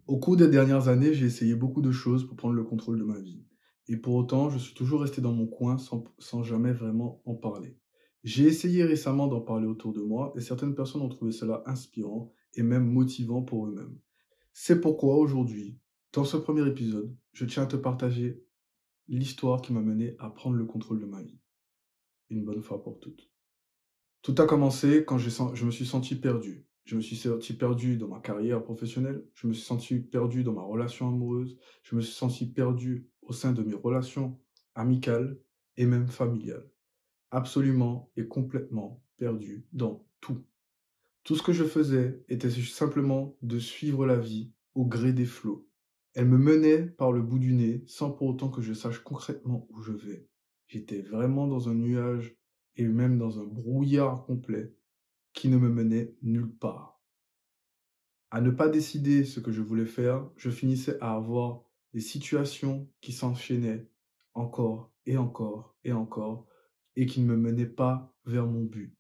Au cours des dernières années, j'ai essayé beaucoup de choses pour prendre le contrôle de ma vie. Et pour autant, je suis toujours resté dans mon coin sans jamais vraiment en parler. J'ai essayé récemment d'en parler autour de moi et certaines personnes ont trouvé cela inspirant et même motivant pour eux-mêmes. C'est pourquoi aujourd'hui, dans ce premier épisode, je tiens à te partager l'histoire qui m'a mené à prendre le contrôle de ma vie, une bonne fois pour toutes. Tout a commencé quand je me suis senti perdu. Je me suis senti perdu dans ma carrière professionnelle, je me suis senti perdu dans ma relation amoureuse, je me suis senti perdu au sein de mes relations amicales et même familiales. Absolument et complètement perdu dans tout. Tout ce que je faisais était simplement de suivre la vie au gré des flots. Elle me menait par le bout du nez sans pour autant que je sache concrètement où je vais. J'étais vraiment dans un nuage et même dans un brouillard complet qui ne me menait nulle part. À ne pas décider ce que je voulais faire, je finissais à avoir des situations qui s'enchaînaient encore et encore et encore et qui ne me menaient pas vers mon but.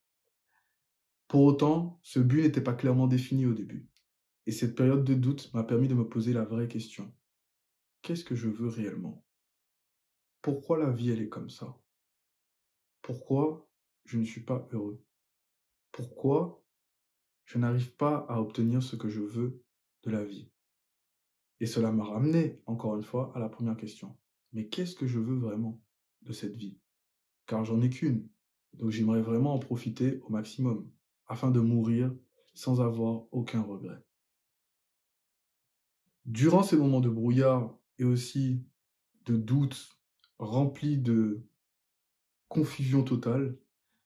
Pour autant, ce but n'était pas clairement défini au début. Et cette période de doute m'a permis de me poser la vraie question. Qu'est-ce que je veux réellement? Pourquoi la vie, elle est comme ça? Pourquoi je ne suis pas heureux? Pourquoi je n'arrive pas à obtenir ce que je veux de la vie? Et cela m'a ramené, encore une fois, à la première question. Mais qu'est-ce que je veux vraiment de cette vie? Car j'en ai qu'une. Donc j'aimerais vraiment en profiter au maximum, afin de mourir sans avoir aucun regret. Durant ces moments de brouillard et aussi de doute remplis de confusion totale,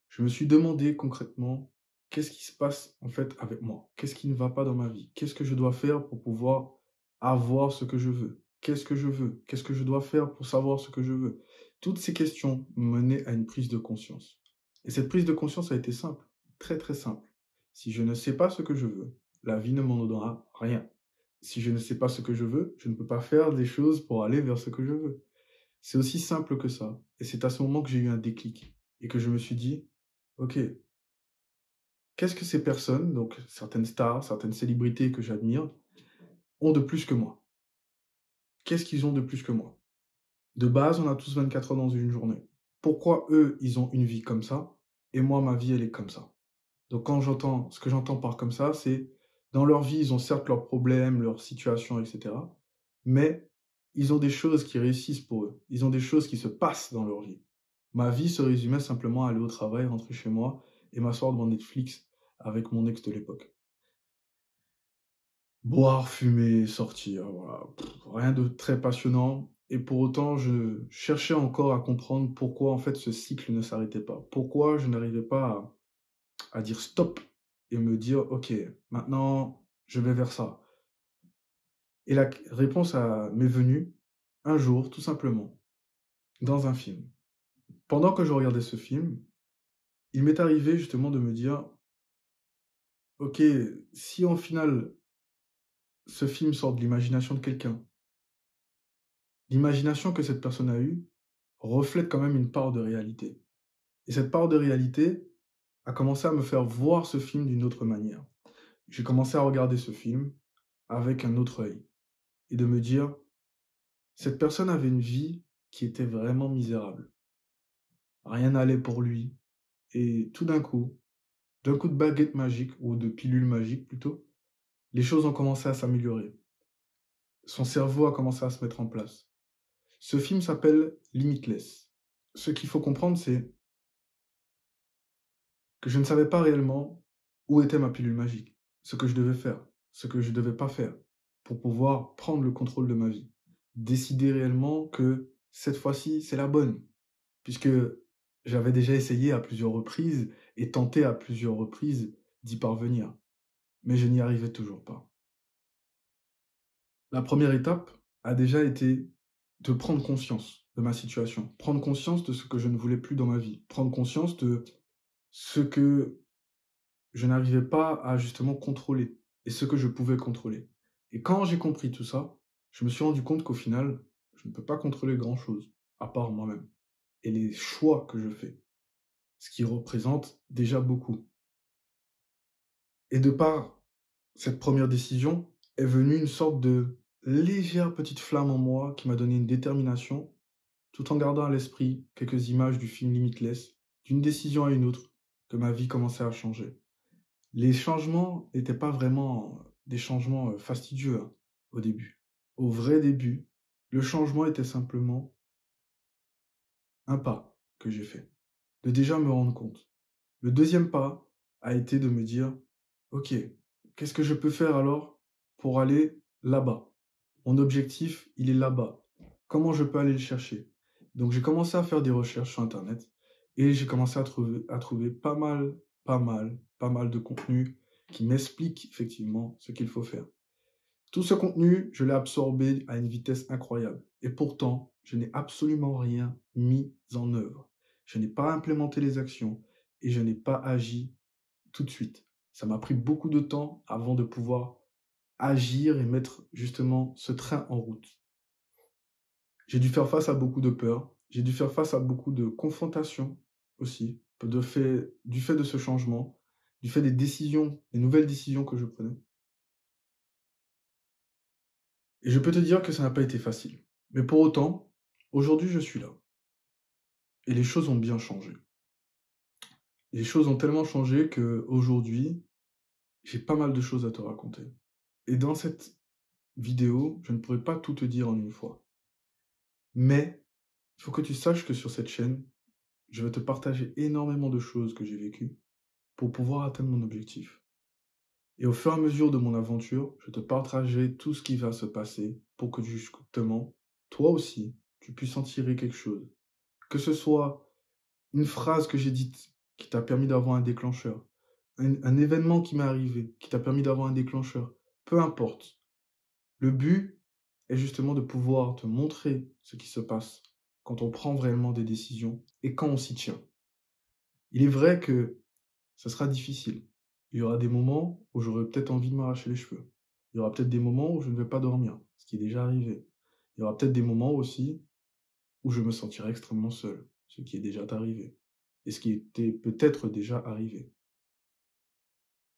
je me suis demandé concrètement qu'est-ce qui se passe en fait avec moi? Qu'est-ce qui ne va pas dans ma vie? Qu'est-ce que je dois faire pour pouvoir avoir ce que je veux? Qu'est-ce que je veux? Qu'est-ce que je dois faire pour savoir ce que je veux? Toutes ces questions me menaient à une prise de conscience. Et cette prise de conscience a été simple, très très simple. Si je ne sais pas ce que je veux, la vie ne m'en donnera rien. Si je ne sais pas ce que je veux, je ne peux pas faire des choses pour aller vers ce que je veux. C'est aussi simple que ça. Et c'est à ce moment que j'ai eu un déclic et que je me suis dit, OK, qu'est-ce que ces personnes, donc certaines stars, certaines célébrités que j'admire, ont de plus que moi? Qu'est-ce qu'ils ont de plus que moi? De base, on a tous 24 heures dans une journée. Pourquoi eux, ils ont une vie comme ça et moi, ma vie, elle est comme ça? Donc ce que j'entends par comme ça, c'est dans leur vie, ils ont certes leurs problèmes, leurs situations, etc. Mais ils ont des choses qui réussissent pour eux. Ils ont des choses qui se passent dans leur vie. Ma vie se résumait simplement à aller au travail, rentrer chez moi et m'asseoir devant Netflix avec mon ex de l'époque. Boire, fumer, sortir, voilà. Rien de très passionnant. Et pour autant, je cherchais encore à comprendre pourquoi en fait ce cycle ne s'arrêtait pas. Pourquoi je n'arrivais pas à dire stop et me dire ok, maintenant je vais vers ça. Et la réponse m'est venue un jour, tout simplement, dans un film. Pendant que je regardais ce film, il m'est arrivé justement de me dire ok, si en final ce film sort de l'imagination de quelqu'un, l'imagination que cette personne a eue reflète quand même une part de réalité. Et cette part de réalité a commencé à me faire voir ce film d'une autre manière. J'ai commencé à regarder ce film avec un autre œil et de me dire, cette personne avait une vie qui était vraiment misérable. Rien n'allait pour lui. Et tout d'un coup de baguette magique, ou de pilule magique plutôt, les choses ont commencé à s'améliorer. Son cerveau a commencé à se mettre en place. Ce film s'appelle Limitless. Ce qu'il faut comprendre, c'est que je ne savais pas réellement où était ma pilule magique, ce que je devais faire, ce que je ne devais pas faire, pour pouvoir prendre le contrôle de ma vie. Décider réellement que cette fois-ci, c'est la bonne, puisque j'avais déjà essayé à plusieurs reprises et tenté à plusieurs reprises d'y parvenir, mais je n'y arrivais toujours pas. La première étape a déjà été de prendre conscience de ma situation, prendre conscience de ce que je ne voulais plus dans ma vie, prendre conscience de ce que je n'arrivais pas à justement contrôler et ce que je pouvais contrôler. Et quand j'ai compris tout ça, je me suis rendu compte qu'au final, je ne peux pas contrôler grand-chose, à part moi-même et les choix que je fais, ce qui représente déjà beaucoup. Et de par cette première décision, est venue une sorte de légère petite flamme en moi qui m'a donné une détermination, tout en gardant à l'esprit quelques images du film Limitless, d'une décision à une autre, que ma vie commençait à changer. Les changements n'étaient pas vraiment des changements fastidieux hein, au début. Au vrai début, le changement était simplement un pas que j'ai fait, de déjà me rendre compte. Le deuxième pas a été de me dire, OK, qu'est-ce que je peux faire alors pour aller là-bas? Mon objectif, il est là-bas. Comment je peux aller le chercher? Donc j'ai commencé à faire des recherches sur internet et j'ai commencé à trouver pas mal de contenus qui m'expliquent effectivement ce qu'il faut faire. Tout ce contenu, je l'ai absorbé à une vitesse incroyable et pourtant, je n'ai absolument rien mis en œuvre. Je n'ai pas implémenté les actions et je n'ai pas agi tout de suite. Ça m'a pris beaucoup de temps avant de pouvoir agir et mettre justement ce train en route. J'ai dû faire face à beaucoup de peurs, j'ai dû faire face à beaucoup de confrontations aussi, du fait de ce changement, du fait des nouvelles décisions que je prenais. Et je peux te dire que ça n'a pas été facile. Mais pour autant, aujourd'hui je suis là. Et les choses ont bien changé. Les choses ont tellement changé que aujourd'hui, j'ai pas mal de choses à te raconter. Et dans cette vidéo, je ne pourrais pas tout te dire en une fois. Mais il faut que tu saches que sur cette chaîne, je vais te partager énormément de choses que j'ai vécues pour pouvoir atteindre mon objectif. Et au fur et à mesure de mon aventure, je te partagerai tout ce qui va se passer pour que justement, toi aussi, tu puisses en tirer quelque chose. Que ce soit une phrase que j'ai dite qui t'a permis d'avoir un déclencheur, un événement qui m'est arrivé qui t'a permis d'avoir un déclencheur, peu importe. Le but est justement de pouvoir te montrer ce qui se passe quand on prend vraiment des décisions et quand on s'y tient. Il est vrai que ça sera difficile. Il y aura des moments où j'aurai peut-être envie de m'arracher les cheveux. Il y aura peut-être des moments où je ne vais pas dormir, ce qui est déjà arrivé. Il y aura peut-être des moments aussi où je me sentirai extrêmement seul, ce qui est déjà arrivé. Et ce qui était peut-être déjà arrivé.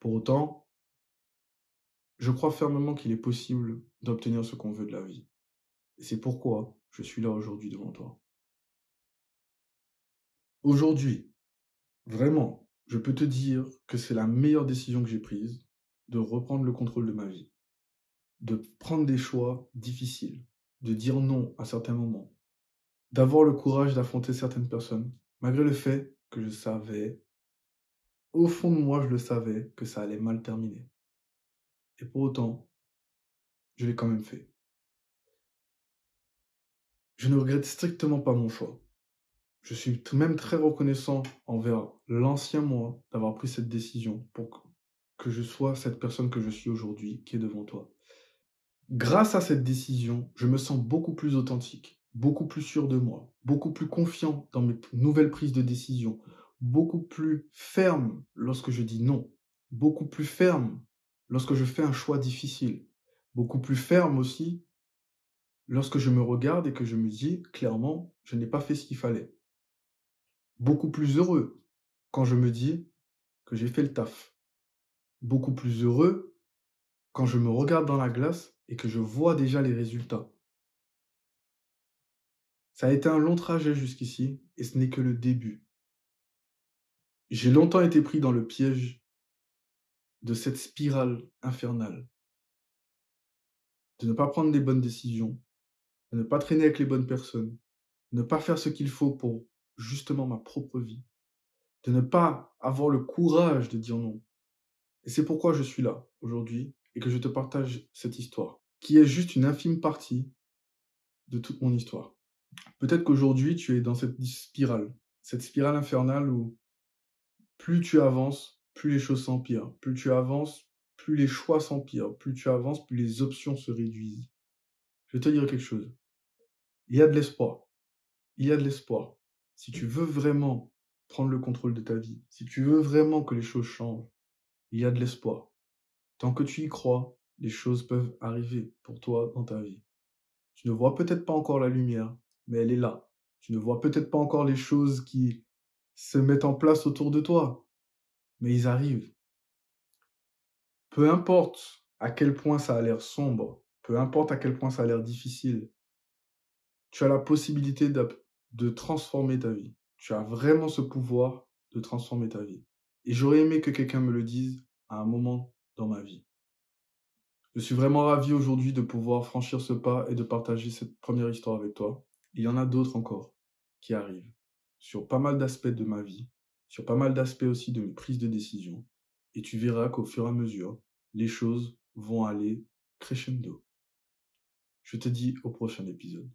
Pour autant, je crois fermement qu'il est possible d'obtenir ce qu'on veut de la vie. Et c'est pourquoi je suis là aujourd'hui devant toi. Aujourd'hui, vraiment, je peux te dire que c'est la meilleure décision que j'ai prise de reprendre le contrôle de ma vie, de prendre des choix difficiles, de dire non à certains moments, d'avoir le courage d'affronter certaines personnes, malgré le fait que je savais, au fond de moi, je le savais, que ça allait mal terminer. Et pour autant, je l'ai quand même fait. Je ne regrette strictement pas mon choix. Je suis même très reconnaissant envers l'ancien moi d'avoir pris cette décision pour que je sois cette personne que je suis aujourd'hui, qui est devant toi. Grâce à cette décision, je me sens beaucoup plus authentique, beaucoup plus sûr de moi, beaucoup plus confiant dans mes nouvelles prises de décision, beaucoup plus ferme lorsque je dis non, beaucoup plus ferme lorsque je fais un choix difficile, beaucoup plus ferme aussi lorsque je me regarde et que je me dis clairement, je n'ai pas fait ce qu'il fallait. Beaucoup plus heureux quand je me dis que j'ai fait le taf. Beaucoup plus heureux quand je me regarde dans la glace et que je vois déjà les résultats. Ça a été un long trajet jusqu'ici et ce n'est que le début. J'ai longtemps été pris dans le piège de cette spirale infernale, de ne pas prendre les bonnes décisions, de ne pas traîner avec les bonnes personnes, de ne pas faire ce qu'il faut pour justement ma propre vie, de ne pas avoir le courage de dire non. Et c'est pourquoi je suis là aujourd'hui et que je te partage cette histoire, qui est juste une infime partie de toute mon histoire. Peut-être qu'aujourd'hui, tu es dans cette spirale infernale où plus tu avances, plus les choses s'empirent. Plus tu avances, plus les choix s'empirent. Plus tu avances, plus les options se réduisent. Je vais te dire quelque chose. Il y a de l'espoir. Il y a de l'espoir. Si tu veux vraiment prendre le contrôle de ta vie, si tu veux vraiment que les choses changent, il y a de l'espoir. Tant que tu y crois, les choses peuvent arriver pour toi dans ta vie. Tu ne vois peut-être pas encore la lumière, mais elle est là. Tu ne vois peut-être pas encore les choses qui se mettent en place autour de toi, mais ils arrivent. Peu importe à quel point ça a l'air sombre, peu importe à quel point ça a l'air difficile, tu as la possibilité de transformer ta vie. Tu as vraiment ce pouvoir de transformer ta vie. Et j'aurais aimé que quelqu'un me le dise à un moment dans ma vie. Je suis vraiment ravi aujourd'hui de pouvoir franchir ce pas et de partager cette première histoire avec toi. Il y en a d'autres encore qui arrivent sur pas mal d'aspects de ma vie, sur pas mal d'aspects aussi de mes prises de décision. Et tu verras qu'au fur et à mesure, les choses vont aller crescendo. Je te dis au prochain épisode.